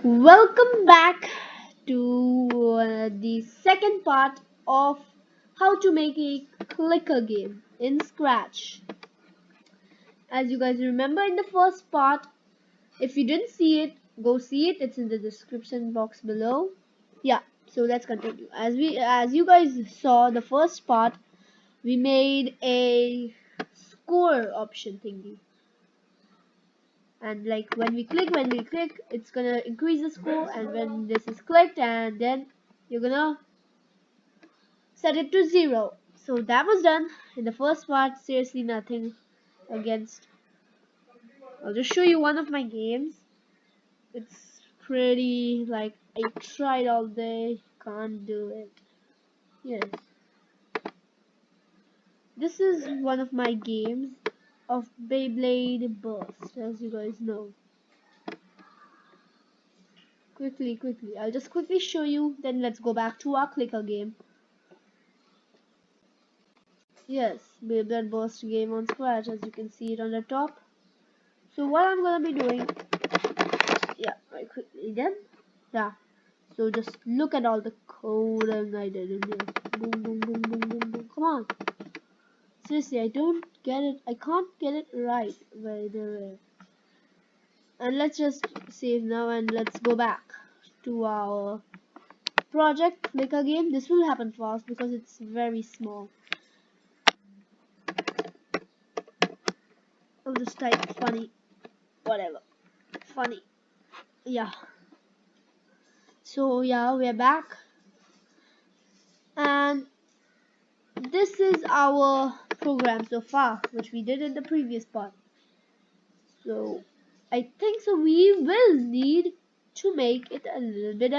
Welcome back to the second part of how to make a clicker game in Scratch. As you guys remember in the first part, if you didn't see it, go see it. It's in the description box below. Yeah, so let's continue. As you guys saw the first part, we made a score option thingy. And like when we click, it's gonna increase the score, and when this is clicked, and then you're gonna set it to 0. So that was done in the first part. Seriously, nothing against. I'll just show you one of my games. It's pretty like I tried all day, can't do it. Yes, this is one of my games of Beyblade Burst, as you guys know. Quickly, I'll just quickly show you, then let's go back to our clicker game. Yes, Beyblade Burst game on Scratch, as you can see it on the top. So what I'm gonna be doing, yeah, right quickly then. Yeah. So just look at all the coding I did in here. Boom, boom, boom, boom, boom, boom. Come on. Seriously, I don't get it. I can't get it right by the way. And let's just save now and let's go back to our project clicker game. This will happen fast because it's very small. I'll just type funny. Whatever. Funny. Yeah. So yeah, we're back. And this is our program so far, which we did in the previous part. So I think so we will need to make it a little bit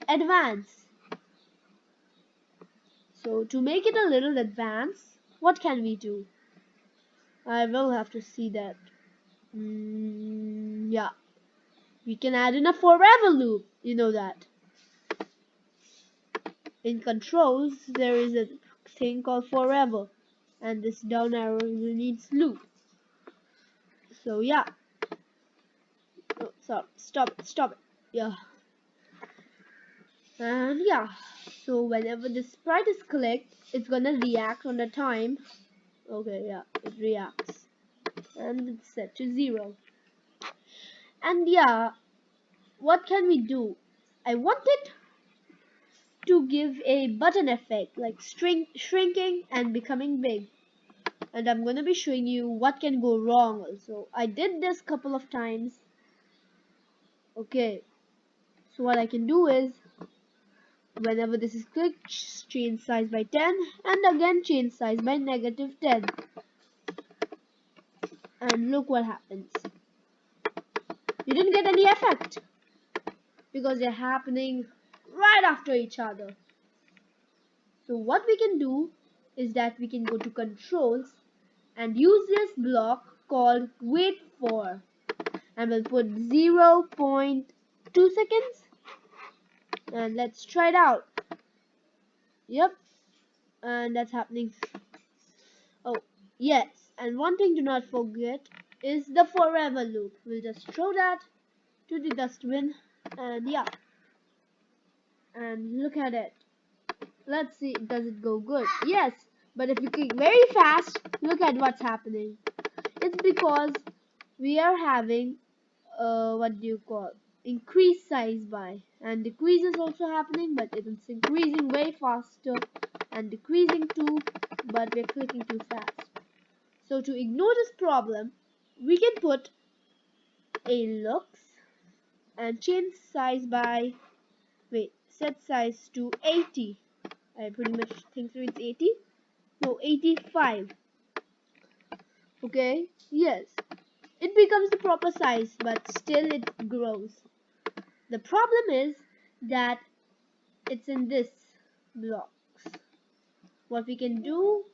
advanced. So to make it a little advanced, what can we do? I will have to see that. Yeah, we can add in a forever loop. You know that. In controls, there is a thing called forever, and this down arrow needs loop. So yeah. Oh, sorry. Stop it. Yeah. And yeah, so whenever the sprite is clicked, it's gonna react on the time. Okay, yeah, it reacts. And it's set to 0. And yeah, what can we do? I wanted to give a button effect, like shrinking and becoming big. And I'm gonna be showing you what can go wrong also. I did this couple of times. Okay, so what I can do is, whenever this is clicked, change size by 10, and again change size by -10. And look what happens. You didn't get any effect because they're happening right after each other. So what we can do is that we can go to controls and use this block called wait for, and we'll put 0.2 seconds, and let's try it out. Yep, and that's happening. Oh yes, and one thing to not forget is the forever loop. We'll just throw that to the dustbin, and yeah, and look at it. Let's see, does it go good? Yes, but if you click very fast, look at what's happening. It's because we are having what do you call, increase size by, and decrease is also happening, but it is increasing way faster and decreasing too, but we're clicking too fast. So to ignore this problem, we can put a lux and change size by, wait, set size to 80. I pretty much think so it's 80. No, 85. Okay, yes. It becomes the proper size, but still it grows. The problem is that it's in this blocks. What we can do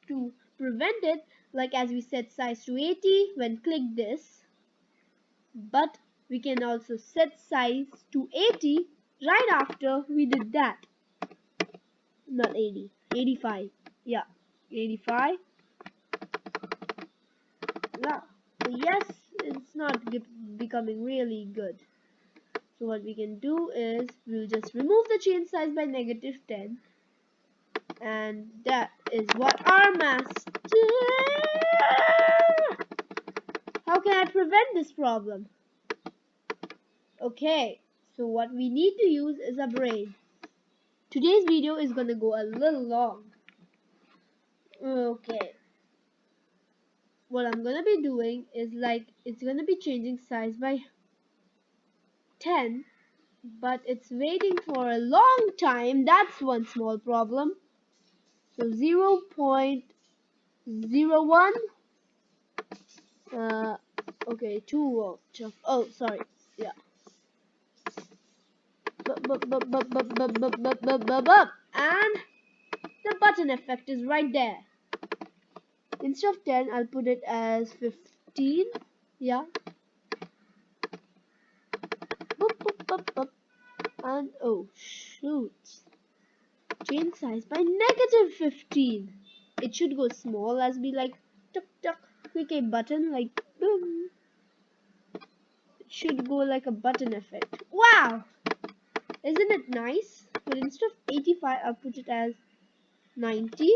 to prevent it, like as we set size to 80 when click this, but we can also set size to 80 right after we did that. Not 80, 85. Yeah, 85. Yeah. Yes, it's not becoming really good. So what we can do is we'll just remove the chain size by -10, and that is what our master. How can I prevent this problem? Okay, so what we need to use is a brain. Today's video is gonna go a little long. Okay, what I'm gonna be doing is it's gonna be changing size by 10, but it's waiting for a long time. That's one small problem. So 0.01, okay, 2 oh sorry, yeah, and the button effect is right there. Instead of 10, I'll put it as 15. Yeah. And oh shoot, change size by -15. It should go small as be like tuck tuck, click a button like boom. It should go like a button effect. Wow, isn't it nice? But instead of 85, I'll put it as 90.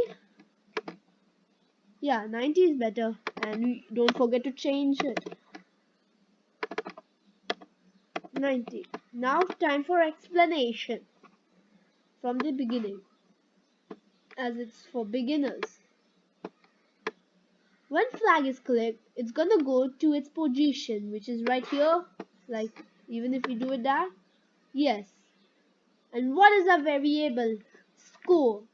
Yeah, 90 is better, and don't forget to change it. 90. Now time for explanation from the beginning, as it's for beginners. When flag is clicked, it's gonna go to its position, which is right here, like even if we do it there. Yes. And what is our variable? Score.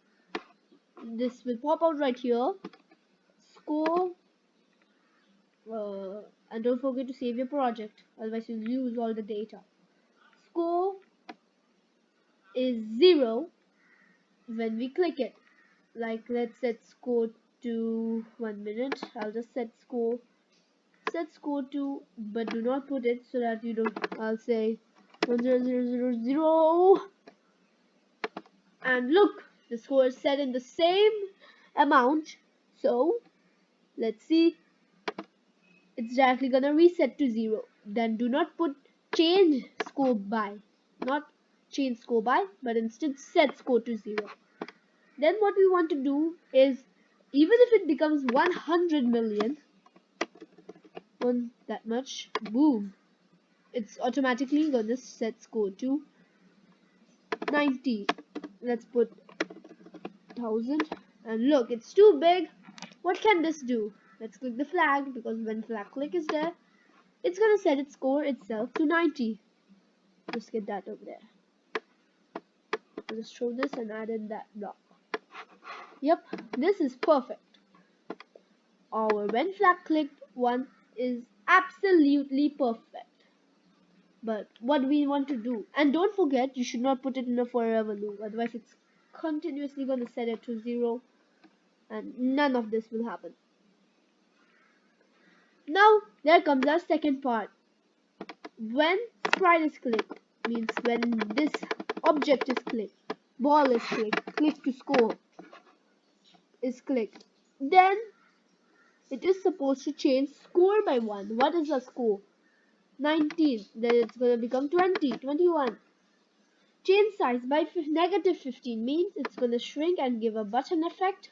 This will pop out right here. Score. And don't forget to save your project, otherwise you'll lose all the data. Score is 0 when we click it. Like let's set score to 1 minute. I'll just set score to, but do not put it so that you don't. I'll say 10000, and look, the score is set in the same amount. So let's see, it's directly gonna reset to 0. Then do not put change score by, not change score by, but instead set score to 0. Then what we want to do is, even if it becomes 100 million, that much, boom, it's automatically gonna set score to 90. Let's put 1000, and look, it's too big. What can this do? Let's click the flag, because when flag click is there, it's gonna set its score itself to 90. Just get that over there. I'll just throw this and add in that block. Yep, this is perfect. Our when flag clicked one is absolutely perfect. But what we want to do, and don't forget, you should not put it in a forever loop, otherwise it's continuously going to set it to 0, and none of this will happen. Now there comes our second part. When sprite is clicked, means when this object is clicked, ball is clicked, click to score is clicked, then it is supposed to change score by 1. What is the score? 19. Then it's going to become 20, 21. Change size by -15 means it's going to shrink and give a button effect.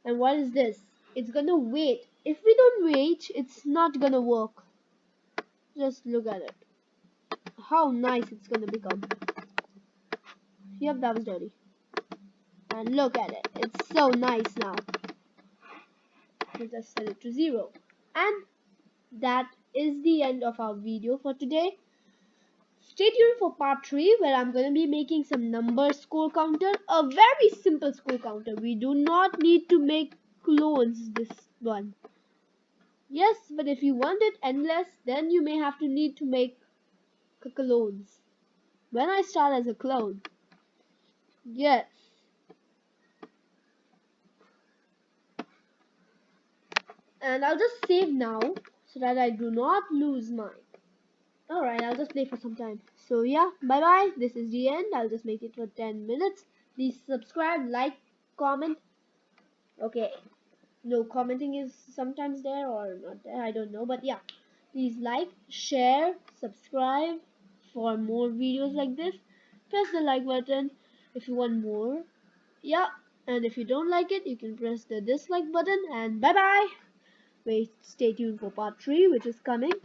And what is this? It's going to wait. If we don't wait, it's not going to work. Just look at it. How nice it's going to become. Yep, that was dirty. And look at it. It's so nice now. We'll just set it to 0. And that is the end of our video for today. Stay tuned for part 3, where I'm going to be making some number score counter. A very simple score counter. We do not need to make clones this one. Yes, but if you want it endless, then you may have to need to make clones. When I start as a clone. Yes. And I'll just save now so that I do not lose mine. Alright, I'll just play for some time. So yeah, bye bye. This is the end. I'll just make it for 10 minutes. Please subscribe, like, comment. Okay. No, commenting is sometimes there or not there. I don't know. But yeah. Please like, share, subscribe. for more videos like this, press the like button if you want more. Yeah, and if you don't like it, you can press the dislike button, and bye bye. Wait, stay tuned for part 3, which is coming.